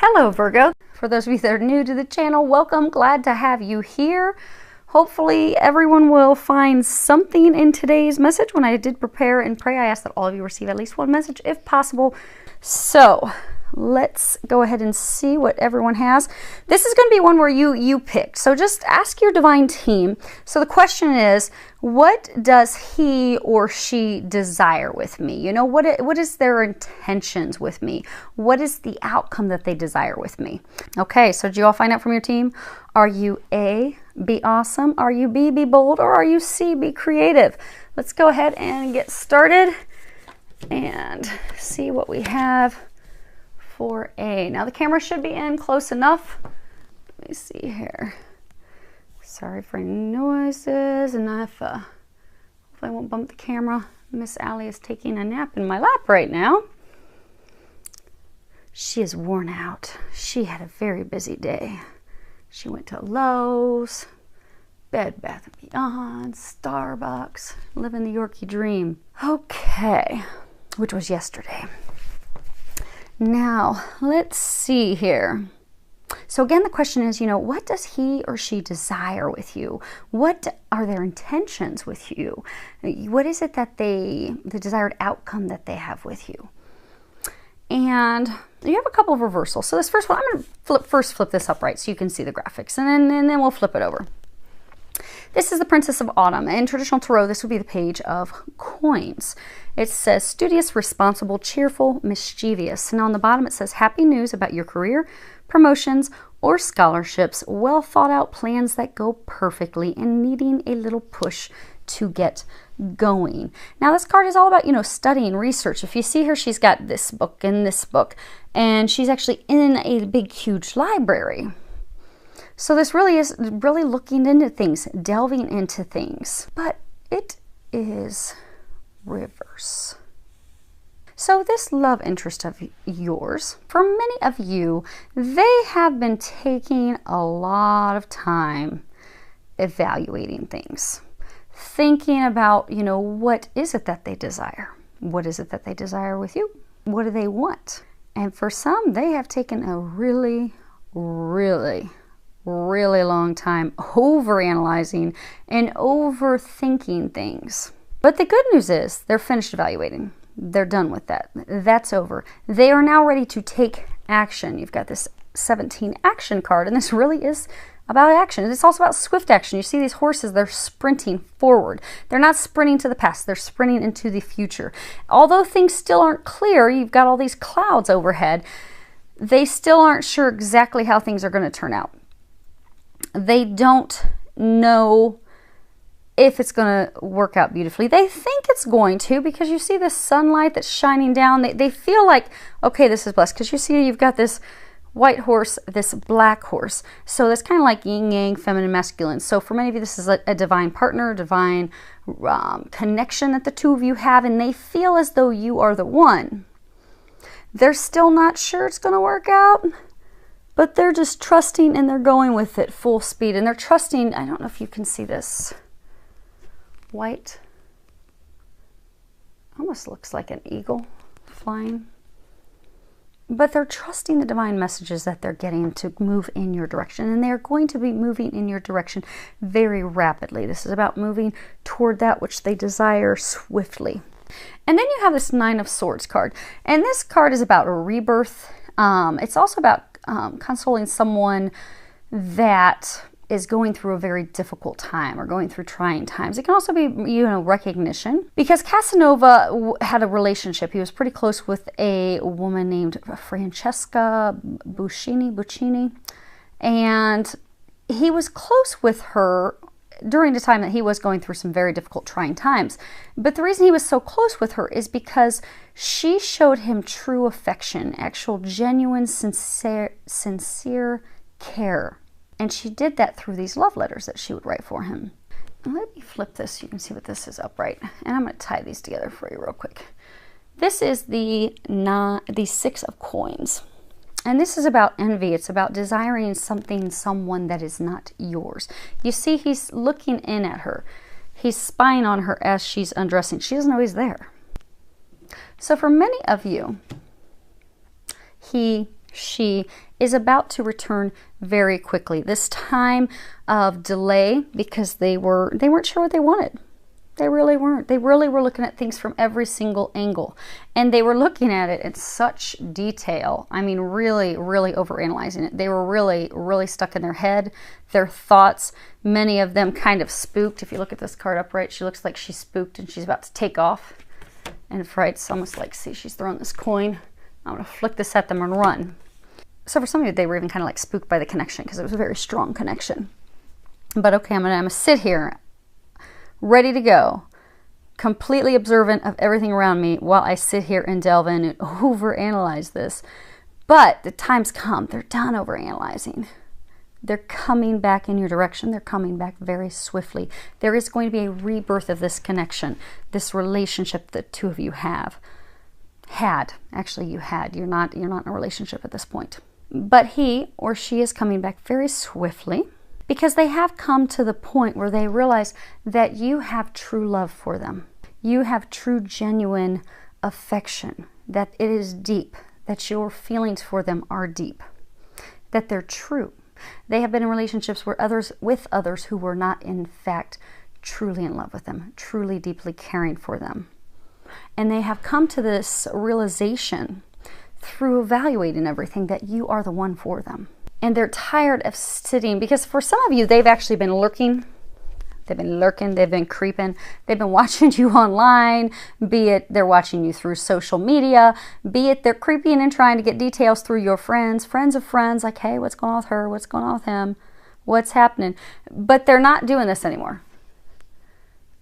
Hello Virgo. For those of you that are new to the channel, welcome. Glad to have you here. Hopefully everyone will find something in today's message. When I did prepare and pray, I asked that all of you receive at least one message if possible. So let's go ahead and see what everyone has. This is going to be one where you picked. So just ask your divine team. So the question is, what does he or she desire with me? You know, what is their intentions with me? What is the outcome that they desire with me? Okay, so did you all find out from your team? Are you A, be awesome? Are you B, be bold? Or are you C, be creative? Let's go ahead and get started and see what we have for A. Now the camera should be in close enough. Let me see here. Sorry for noises, and hopefully I won't bump the camera. Miss Allie is taking a nap in my lap right now. She is worn out. She had a very busy day. She went to Lowe's, Bed Bath & Beyond, Starbucks, living the Yorkie dream. Okay, which was yesterday. Now, let's see here. So again, the question is, you know, what does he or she desire with you? What are their intentions with you? What is it that the desired outcome that they have with you? And you have a couple of reversals. So this first one, I'm going to first flip this upright so you can see the graphics, and then we'll flip it over. This is the Princess of Autumn. In traditional tarot, this would be the Page of Coins. It says studious, responsible, cheerful, mischievous. And on the bottom it says happy news about your career, promotions, or scholarships, well thought out plans that go perfectly, and needing a little push to get going. Now this card is all about, you know, studying, research. If you see her, she's got this book and this book, and she's actually in a big, huge library. So this really is looking into things, delving into things, but it is reverse. So this love interest of yours, for many of you, they have been taking a lot of time evaluating things, thinking about, you know, what is it that they desire? What is it that they desire with you? What do they want? And for some, they have taken a really long time overanalyzing and overthinking things. But the good news is they're finished evaluating. They're done with that. That's over. They are now ready to take action. You've got this 17 action card, and this really is about action. It's also about swift action. You see these horses, they're sprinting forward. They're not sprinting to the past, they're sprinting into the future. Although things still aren't clear, you've got all these clouds overhead, they still aren't sure exactly how things are going to turn out. They don't know if it's going to work out beautifully. They think it's going to, because you see the sunlight that's shining down. They feel like, okay, this is blessed, because you see you've got this white horse, this black horse. So that's kind of like yin yang, feminine, masculine. So for many of you, this is a divine partner, divine connection that the two of you have, and they feel as though you are the one. They're still not sure it's going to work out, but they're just trusting, and they're going with it full speed. And they're trusting, I don't know if you can see this, white, almost looks like an eagle flying. But they're trusting the divine messages that they're getting to move in your direction. And they're going to be moving in your direction very rapidly. This is about moving toward that which they desire swiftly. And then you have this Nine of Swords card. And this card is about a rebirth. It's also about consoling someone that is going through a very difficult time or going through trying times. It can also be, you know, recognition, because Casanova had a relationship. He was pretty close with a woman named Francesca Buccini, and he was close with her during the time that he was going through some very difficult, trying times. But the reason he was so close with her is because she showed him true affection, actual, genuine, sincere care. And she did that through these love letters that she would write for him. And let me flip this so you can see what this is upright. And I'm going to tie these together for you real quick. This is the Six of Coins. And this is about envy. It's about desiring something, someone that is not yours. You see, he's looking in at her. He's spying on her as she's undressing. She doesn't know he's there. So for many of you, he, she is about to return very quickly. This time of delay, because they weren't sure what they wanted. They really weren't. They really were looking at things from every single angle. And they were looking at it in such detail. I mean, really, really overanalyzing it. They were really, really stuck in their head, their thoughts. Many of them kind of spooked. If you look at this card upright, she looks like she's spooked and she's about to take off. And Fright's almost like, see, she's throwing this coin. I'm going to flick this at them and run. So for some of you, they were even kind of like spooked by the connection because it was a very strong connection. But okay, I'm gonna sit here, ready to go, completely observant of everything around me while I sit here and delve in and overanalyze this. But the time's come. They're done overanalyzing. They're coming back in your direction. They're coming back very swiftly. There is going to be a rebirth of this connection, this relationship that two of you have. Actually, you had. You're not in a relationship at this point. But he or she is coming back very swiftly, because they have come to the point where they realize that you have true love for them. You have true, genuine affection, that it is deep, that your feelings for them are deep, that they're true. They have been in relationships with others who were not, in fact, truly in love with them, truly, deeply caring for them. And they have come to this realization through evaluating everything that you are the one for them. And they're tired of sitting, because for some of you, they've actually been lurking. They've been creeping. They've been watching you online, be it they're watching you through social media, be it they're creeping and trying to get details through your friends of friends, like, hey, what's going on with her? What's going on with him? What's happening? But they're not doing this anymore.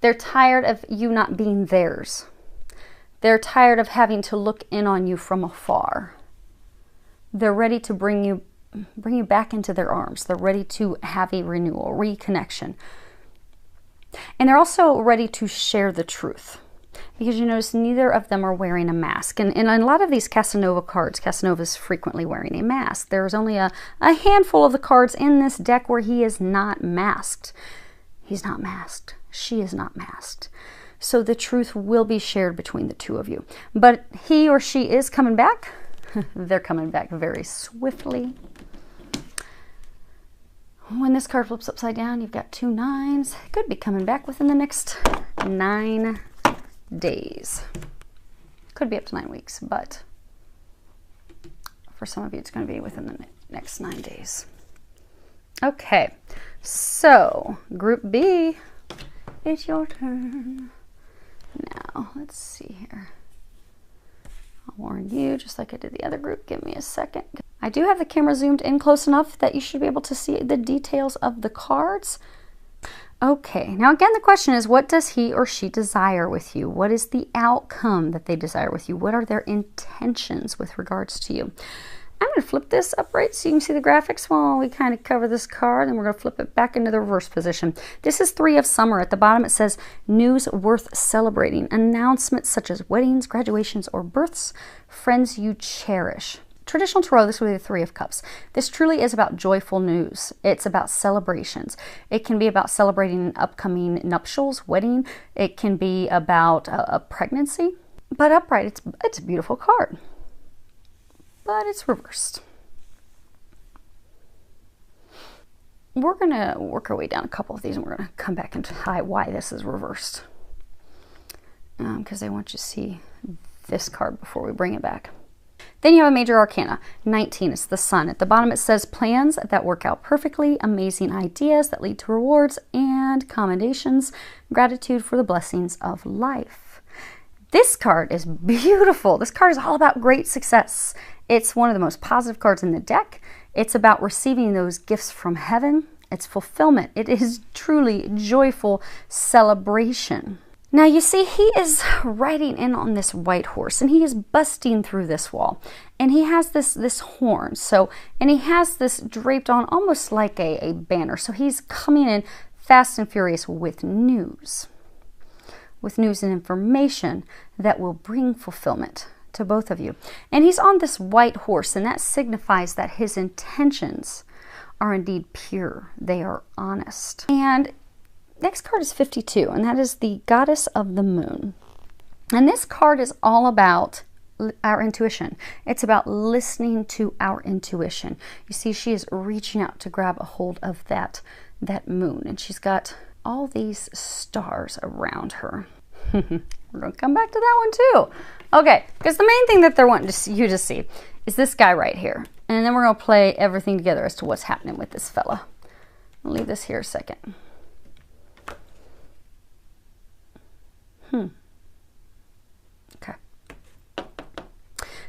They're tired of you not being theirs. They're tired of having to look in on you from afar. They're ready to bring you back into their arms. They're ready to have a renewal, reconnection. And they're also ready to share the truth. Because you notice neither of them are wearing a mask. And in a lot of these Casanova cards, Casanova is frequently wearing a mask. There's only a handful of the cards in this deck where he is not masked. He's not masked. She is not masked. So the truth will be shared between the two of you. But he or she is coming back. They're coming back very swiftly. When this card flips upside down, you've got 2 9s. It could be coming back within the next 9 days. Could be up to 9 weeks, but for some of you, it's going to be within the next 9 days. Okay, so Group B, it's your turn. Now, let's see here. I'll warn you, just like I did the other group, give me a second. I do have the camera zoomed in close enough that you should be able to see the details of the cards. Okay, now again, the question is, what does he or she desire with you? What is the outcome that they desire with you? What are their intentions with regards to you? I'm going to flip this upright so you can see the graphics while we kind of cover this card, and we're going to flip it back into the reverse position. This is 3 of Summer. At the bottom it says, news worth celebrating. Announcements such as weddings, graduations, or births, friends you cherish. Traditional tarot, this would be the 3 of Cups. This truly is about joyful news. It's about celebrations. It can be about celebrating an upcoming nuptials, wedding. It can be about a pregnancy. But upright, it's a beautiful card. But it's reversed. We're going to work our way down a couple of these, and we're going to come back into why this is reversed. Because I want you to see this card before we bring it back. Then you have a major arcana, 19, it's the Sun. At the bottom it says, plans that work out perfectly, amazing ideas that lead to rewards and commendations, gratitude for the blessings of life. This card is beautiful. This card is all about great success. It's one of the most positive cards in the deck. It's about receiving those gifts from heaven. It's fulfillment. It is truly joyful celebration. Now you see, he is riding in on this white horse, and he is busting through this wall, and he has this horn, and he has this draped on almost like a banner. So he's coming in fast and furious with news and information that will bring fulfillment to both of you. And he's on this white horse, and that signifies that his intentions are indeed pure. They are honest. And next card is 52, and that is the Goddess of the Moon. And this card is all about our intuition. It's about listening to our intuition. You see, she is reaching out to grab a hold of that moon, and she's got all these stars around her. We're going to come back to that one too. Okay, because the main thing that they're wanting you to see is this guy right here. And then we're going to play everything together as to what's happening with this fella. I'll leave this here a second. Okay.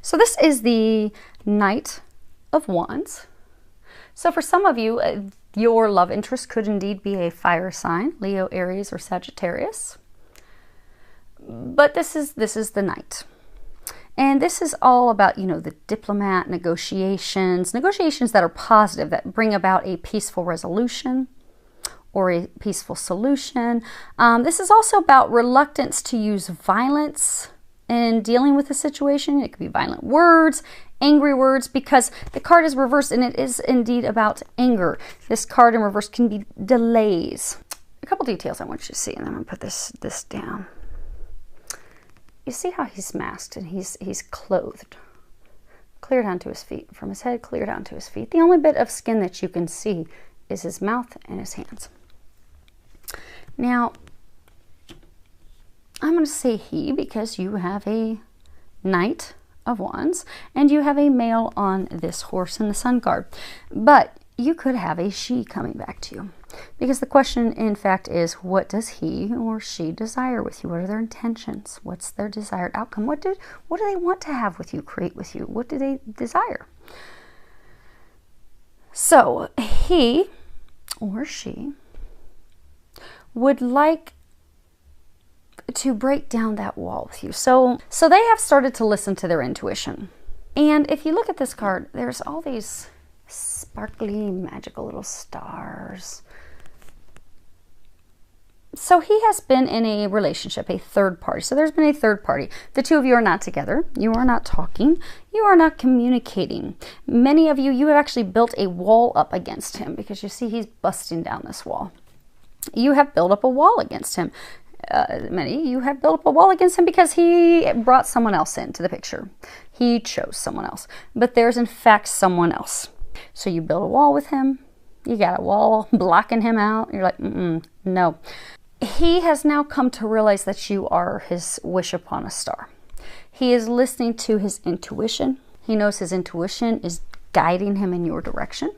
So this is the Knight of Wands. So for some of you, your love interest could indeed be a fire sign, Leo, Aries, or Sagittarius. But this is the Knight. And this is all about, you know, the diplomat, negotiations that are positive, that bring about a peaceful resolution or a peaceful solution. This is also about reluctance to use violence in dealing with a situation. It could be violent words, angry words, because the card is reversed and it is indeed about anger. This card in reverse can be delays. A couple details I want you to see, and then I'm going to put this down. You see how he's masked and he's clothed, clear down to his feet, from his head clear down to his feet. The only bit of skin that you can see is his mouth and his hands. Now, I'm going to say he because you have a Knight of Wands and you have a male on this horse in the Sun card. But you could have a she coming back to you. Because the question, in fact, is what does he or she desire with you? What are their intentions? What's their desired outcome? What do they want to have with you, create with you? What do they desire? So he or she would like to break down that wall with you. So they have started to listen to their intuition. And if you look at this card, there's all these sparkly, magical little stars. So he has been in a relationship, a third party. So there's been a third party. The two of you are not together. You are not talking. You are not communicating. Many of you have actually built a wall up against him because you see he's busting down this wall. You have built up a wall against him. You have built up a wall against him because he brought someone else into the picture. He chose someone else. But there's in fact someone else. So you build a wall with him. You got a wall blocking him out. You're like, no. He has now come to realize that you are his wish upon a star. He is listening to his intuition. He knows his intuition is guiding him in your direction.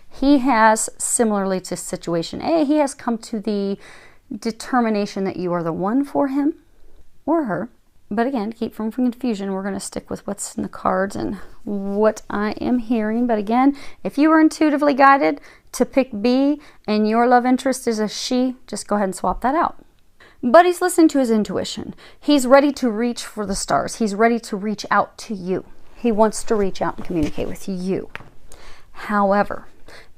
He has, similarly to situation A, he has come to the determination that you are the one for him or her. But again, to keep from confusion, we're going to stick with what's in the cards and what I am hearing. But again, if you were intuitively guided to pick B and your love interest is a she, just go ahead and swap that out. But he's listening to his intuition. He's ready to reach for the stars. He's ready to reach out to you. He wants to reach out and communicate with you. However,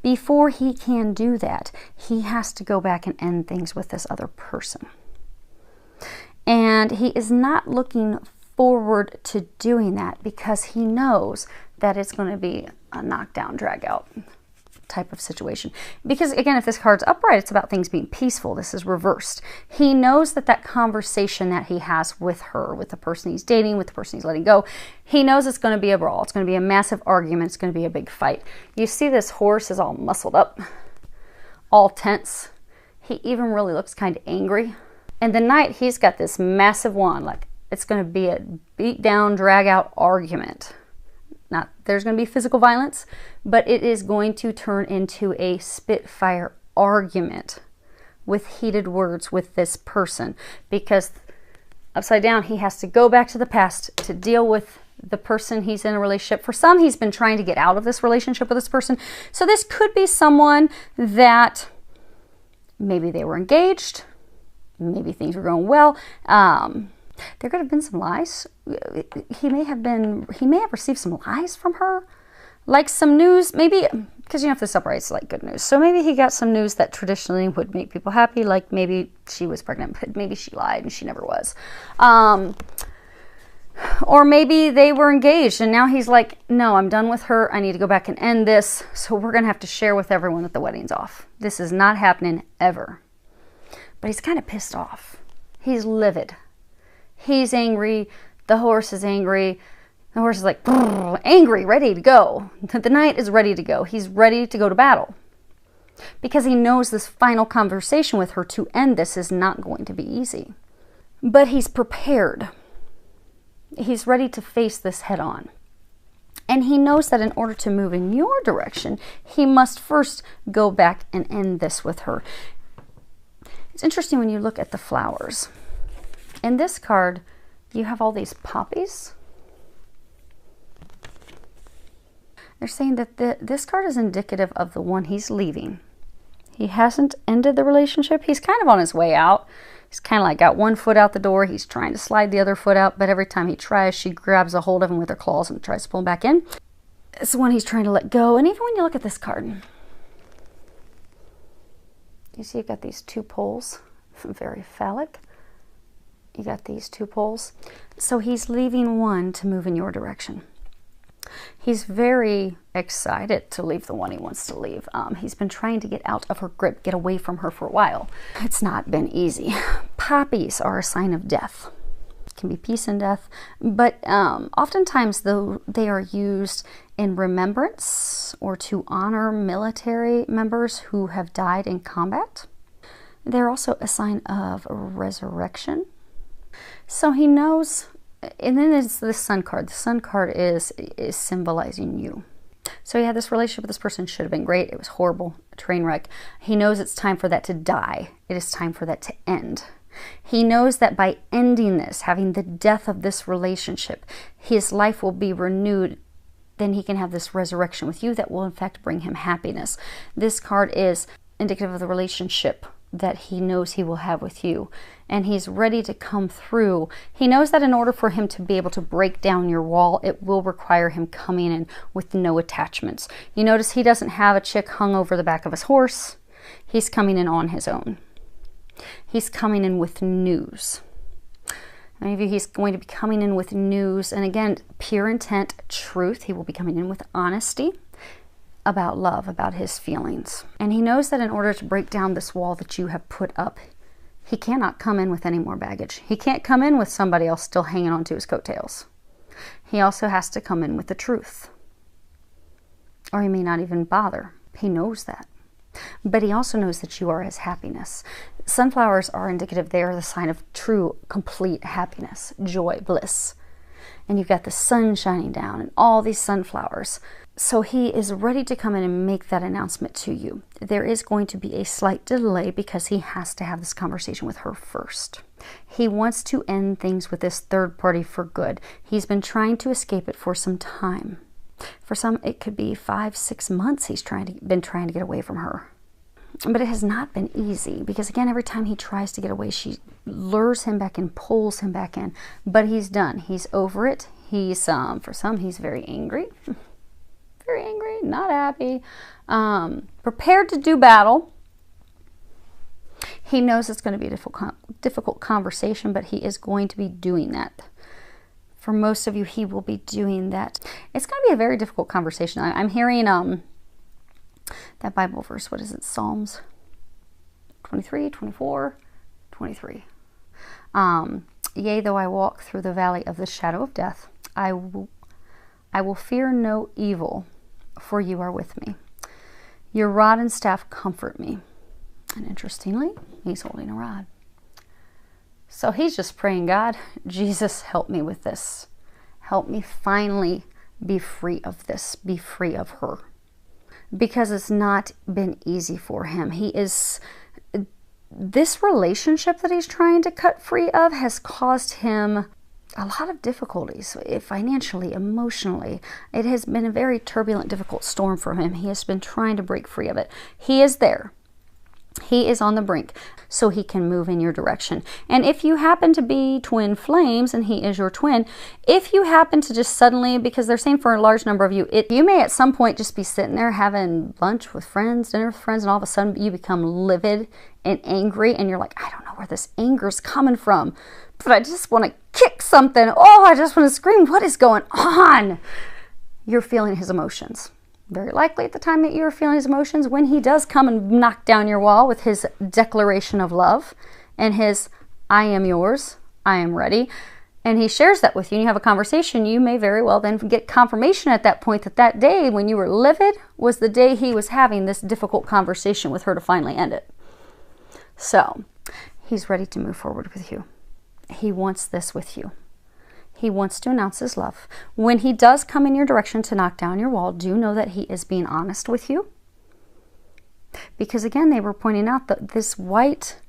before he can do that, he has to go back and end things with this other person. And he is not looking forward to doing that because he knows that it's going to be a knockdown, drag out type of situation. Because again, if this card's upright, it's about things being peaceful. This is reversed. He knows that conversation that he has with her, with the person he's dating, with the person he's letting go, he knows it's going to be a brawl. It's going to be a massive argument. It's going to be a big fight. You see this horse is all muscled up, all tense. He even really looks kind of angry. And the Knight, he's got this massive wand, like it's going to be a beat down, drag out argument. Not there's going to be physical violence, but it is going to turn into a spitfire argument with heated words with this person, because upside down, he has to go back to the past to deal with the person he's in a relationship. For some, he's been trying to get out of this relationship with this person. So this could be someone that maybe they were engaged, maybe things were going well. There could have been some lies. He may have received some lies from her, like some news, maybe, because if this upright's like good news. So maybe he got some news that traditionally would make people happy, like maybe she was pregnant, but maybe she lied and she never was. Or maybe they were engaged and now he's like, no, I'm done with her. I need to go back and end this. So we're going to have to share with everyone that the wedding's off. This is not happening ever. But he's kind of pissed off. He's livid. He's angry. The horse is angry. The horse is like, angry, ready to go. The knight is ready to go. He's ready to go to battle. Because he knows this final conversation with her to end this is not going to be easy. But he's prepared. He's ready to face this head on. And he knows that in order to move in your direction, he must first go back and end this with her. It's interesting when you look at the flowers. In this card, you have all these poppies. They're saying that this card is indicative of the one he's leaving. He hasn't ended the relationship. He's kind of on his way out. He's kind of like got one foot out the door. He's trying to slide the other foot out, but every time he tries, she grabs a hold of him with her claws and tries to pull him back in. It's the one he's trying to let go. And even when you look at this card, you see you've got these two poles, very phallic. You got these two poles. So he's leaving one to move in your direction. He's very excited to leave the one he wants to leave. He's been trying to get out of her grip, get away from her for a while. It's not been easy. Poppies are a sign of death. It can be peace and death, but oftentimes though they are used in remembrance or to honor military members who have died in combat. They're also a sign of resurrection. So he knows. And then there's the Sun card. The Sun card is symbolizing you. So he had this relationship with this person. Should have been great. It was horrible. A train wreck. He knows it's time for that to die. It is time for that to end. He knows that by ending this, having the death of this relationship, his life will be renewed. Then he can have this resurrection with you that will in fact bring him happiness. This card is indicative of the relationship that he knows he will have with you, and he's ready to come through. He knows that in order for him to be able to break down your wall, it will require him coming in with no attachments. You notice he doesn't have a chick hung over the back of his horse. He's coming in on his own. He's coming in with news. Many of you, he's going to be coming in with news, and again, pure intent, truth. He will be coming in with honesty about love, about his feelings. And he knows that in order to break down this wall that you have put up, he cannot come in with any more baggage. He can't come in with somebody else still hanging on to his coattails. He also has to come in with the truth. Or he may not even bother. He knows that. But he also knows that you are his happiness. Sunflowers are indicative. They are the sign of true, complete happiness, joy, bliss. And you've got the sun shining down and all these sunflowers. So he is ready to come in and make that announcement to you. There is going to be a slight delay because he has to have this conversation with her first. He wants to end things with this third party for good. He's been trying to escape it for some time. For some, it could be 5-6 months he's been trying to get away from her. But it has not been easy because, again, every time he tries to get away, she lures him back and pulls him back in. But he's done. He's over it. He's, for some, he's very angry. Very angry, not happy. Prepared to do battle. He knows it's going to be a difficult conversation, but he is going to be doing that. For most of you, he will be doing that. It's going to be a very difficult conversation. I'm hearing that Bible verse. What is it? Psalms 23, 24, 23. Yea, though I walk through the valley of the shadow of death, I will fear no evil, for you are with me. Your rod and staff comfort me. And interestingly, he's holding a rod. So he's just praying, God, Jesus, help me with this. Help me finally be free of this, be free of her. Because it's not been easy for him. This relationship that he's trying to cut free of has caused him a lot of difficulties, financially, emotionally. It has been a very turbulent, difficult storm for him. He has been trying to break free of it. He is there. He is on the brink, so he can move in your direction. And if you happen to be twin flames, and he is your twin, if you happen to just suddenly, because they're saying for a large number of you, you may at some point just be sitting there having lunch with friends, dinner with friends, and all of a sudden you become livid and angry, and you're like, I don't know where this anger is coming from, but I just want to kick something. Oh, I just want to scream. What is going on? You're feeling his emotions. Very likely at the time that you are feeling his emotions, when he does come and knock down your wall with his declaration of love and his, I am yours, I am ready, and he shares that with you and you have a conversation, you may very well then get confirmation at that point that that day when you were livid was the day he was having this difficult conversation with her to finally end it. So he's ready to move forward with you. He wants this with you. He wants to announce his love. When he does come in your direction to knock down your wall, do know that he is being honest with you. Because again, they were pointing out that this white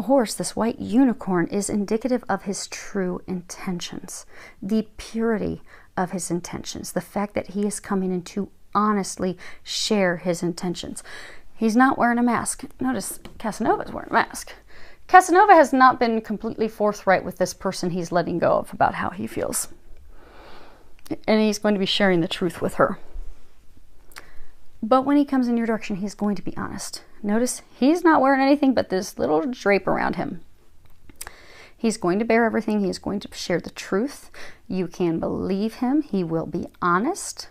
horse, this white unicorn, is indicative of his true intentions, the purity of his intentions, the fact that he is coming in to honestly share his intentions. He's not wearing a mask. Notice Casanova is wearing a mask. Casanova has not been completely forthright with this person he's letting go of about how he feels. And he's going to be sharing the truth with her. But when he comes in your direction, he's going to be honest. Notice he's not wearing anything but this little drape around him. He's going to bear everything. He's going to share the truth. You can believe him. He will be honest.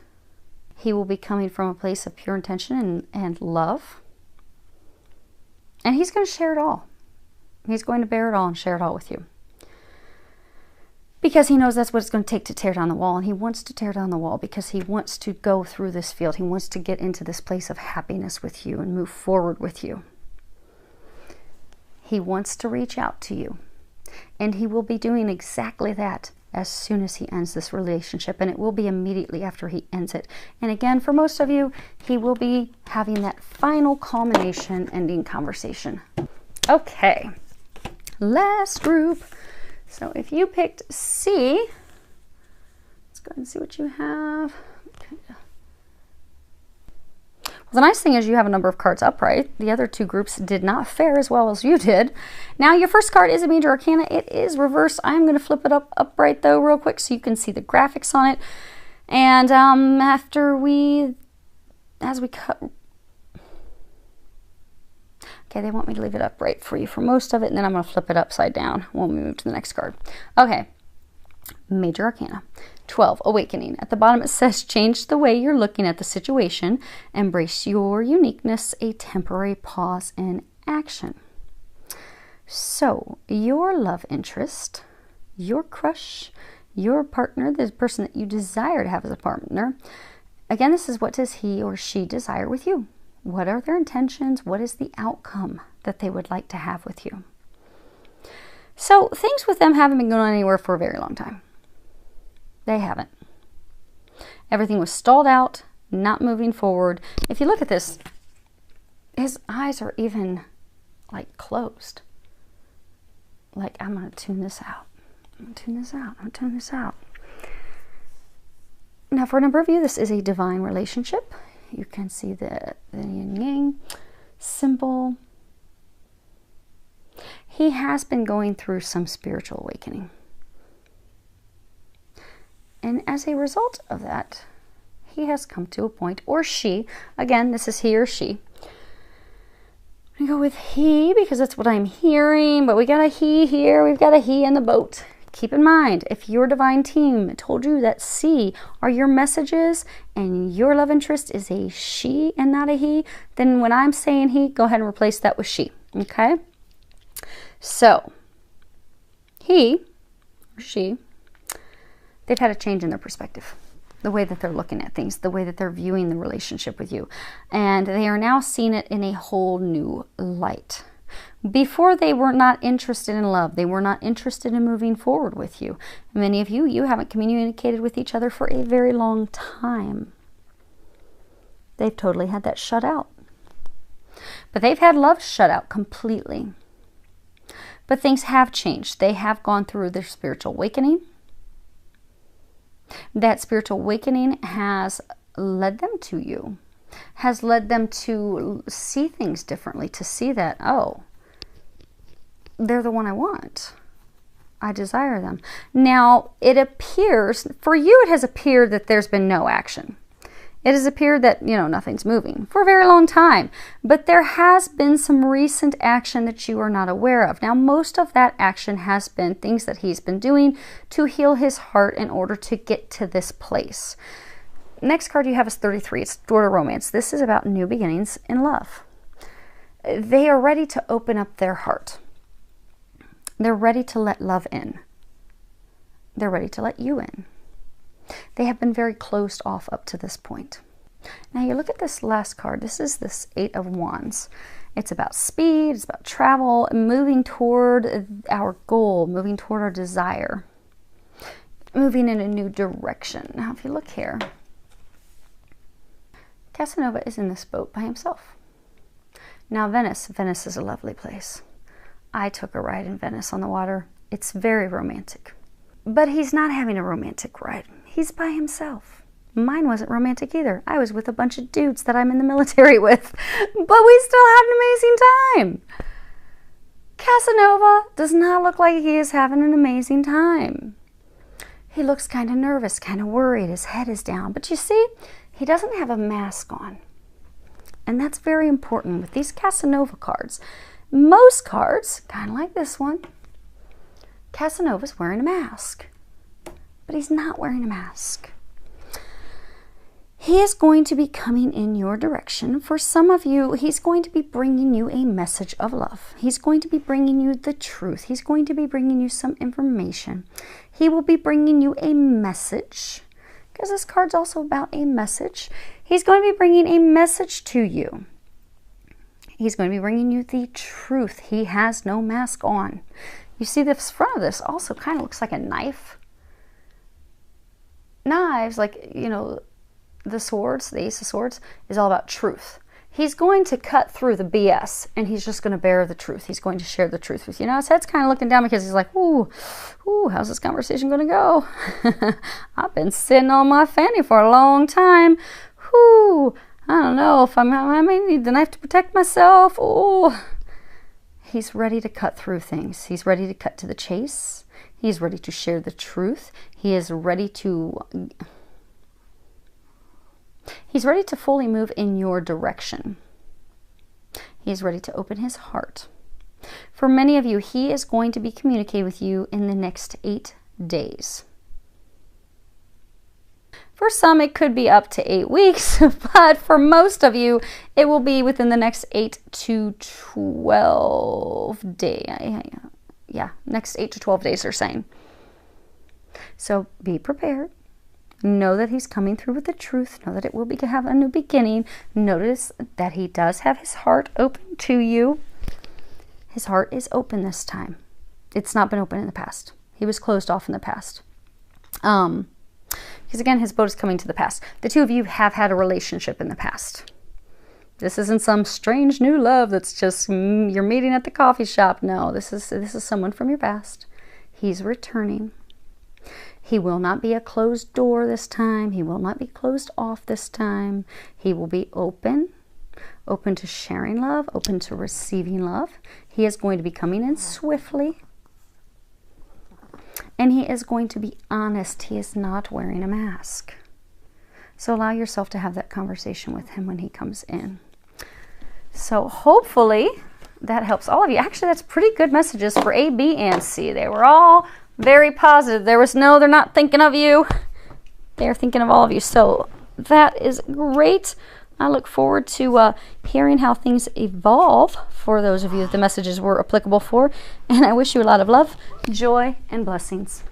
He will be coming from a place of pure intention and love. And he's going to share it all. He's going to bear it all and share it all with you. Because he knows that's what it's going to take to tear down the wall. And he wants to tear down the wall because he wants to go through this field. He wants to get into this place of happiness with you and move forward with you. He wants to reach out to you. And he will be doing exactly that as soon as he ends this relationship. And it will be immediately after he ends it. And again, for most of you, he will be having that final culmination ending conversation. Okay. Last group. So if you picked C, let's go ahead and see what you have. Okay. Well, the nice thing is you have a number of cards upright. The other two groups did not fare as well as you did. Now your first card is a major arcana. It is reversed. I'm going to flip it upright though real quick so you can see the graphics on it. And as we cut... Okay, they want me to leave it upright for you for most of it, and then I'm going to flip it upside down when we move to the next card. Okay, Major Arcana. 12, Awakening. At the bottom it says, change the way you're looking at the situation. Embrace your uniqueness, a temporary pause in action. So, your love interest, your crush, your partner, the person that you desire to have as a partner. Again, this is what does he or she desire with you? What are their intentions? What is the outcome that they would like to have with you? So things with them haven't been going anywhere for a very long time. They haven't. Everything was stalled out, not moving forward. If you look at this, his eyes are even like closed. Like, I'm going to tune this out. I'm going to tune this out. I'm going to tune this out. Now, for a number of you, this is a divine relationship. You can see the yin yang symbol. He has been going through some spiritual awakening. And as a result of that, he has come to a point, or she, again, this is he or she. I go with he because that's what I'm hearing, but we got a he here, we've got a he in the boat. Keep in mind, if your divine team told you that C are your messages and your love interest is a she and not a he, then when I'm saying he, go ahead and replace that with she, okay? So, he or she, they've had a change in their perspective, the way that they're looking at things, the way that they're viewing the relationship with you. And they are now seeing it in a whole new light. Before, they were not interested in love. They were not interested in moving forward with you. Many of you, you haven't communicated with each other for a very long time. They've totally had that shut out. But they've had love shut out completely. But things have changed. They have gone through their spiritual awakening. That spiritual awakening has led them to you, has led them to see things differently, to see that, oh, they're the one I want. I desire them. Now, it appears, for you it has appeared that there's been no action. It has appeared that, nothing's moving for a very long time. But there has been some recent action that you are not aware of. Now, most of that action has been things that he's been doing to heal his heart in order to get to this place. Next card you have is 33. It's Door to Romance. This is about new beginnings in love. They are ready to open up their heart. They're ready to let love in. They're ready to let you in. They have been very closed off up to this point. Now you look at this last card. This is this Eight of Wands. It's about speed, it's about travel, moving toward our goal, moving toward our desire, moving in a new direction. Now if you look here, Casanova is in this boat by himself. Now Venice is a lovely place. I took a ride in Venice on the water. It's very romantic. But he's not having a romantic ride. He's by himself. Mine wasn't romantic either. I was with a bunch of dudes that I'm in the military with, but we still had an amazing time. Casanova does not look like he is having an amazing time. He looks kind of nervous, kind of worried. His head is down. But you see, he doesn't have a mask on. And that's very important with these Casanova cards. Most cards, kind of like this one, Casanova's wearing a mask. But he's not wearing a mask. He is going to be coming in your direction. For some of you, he's going to be bringing you a message of love. He's going to be bringing you the truth. He's going to be bringing you some information. He will be bringing you a message, because this card's also about a message. He's going to be bringing a message to you. He's going to be bringing you the truth. He has no mask on. You see, the front of this also kind of looks like a knife. Knives, like, you know, the swords, the Ace of Swords, is all about truth. He's going to cut through the BS, and he's just going to bear the truth. He's going to share the truth with you. Now, his head's kind of looking down because he's like, ooh, how's this conversation going to go? I've been sitting on my fanny for a long time. Ooh, I don't know if I may need the knife to protect myself. Ooh. He's ready to cut through things. He's ready to cut to the chase. He's ready to share the truth. He is ready to... He's ready to fully move in your direction. He's ready to open his heart. For many of you, he is going to be communicating with you in the next 8 days. For some, it could be up to 8 weeks, but for most of you, it will be within the next 8 to 12 days. Yeah, next 8 to 12 days, they're saying. So be prepared. Know that he's coming through with the truth. Know that it will have a new beginning. Notice that he does have his heart open to you. His heart is open this time. It's not been open in the past. He was closed off in the past. Because again, his boat is coming to the past. The two of you have had a relationship in the past. This isn't some strange new love that's just you're meeting at the coffee shop. No, this is someone from your past. He's returning. He will not be a closed door this time. He will not be closed off this time. He will be open to sharing love, open to receiving love. He is going to be coming in swiftly. And he is going to be honest. He is not wearing a mask. So allow yourself to have that conversation with him when he comes in. So hopefully that helps all of you. Actually, that's pretty good messages for A, B, and C. They were all very positive. There was no, they're not thinking of you. They're thinking of all of you. So that is great. I look forward to hearing how things evolve for those of you that the messages were applicable for. And I wish you a lot of love, joy, and blessings.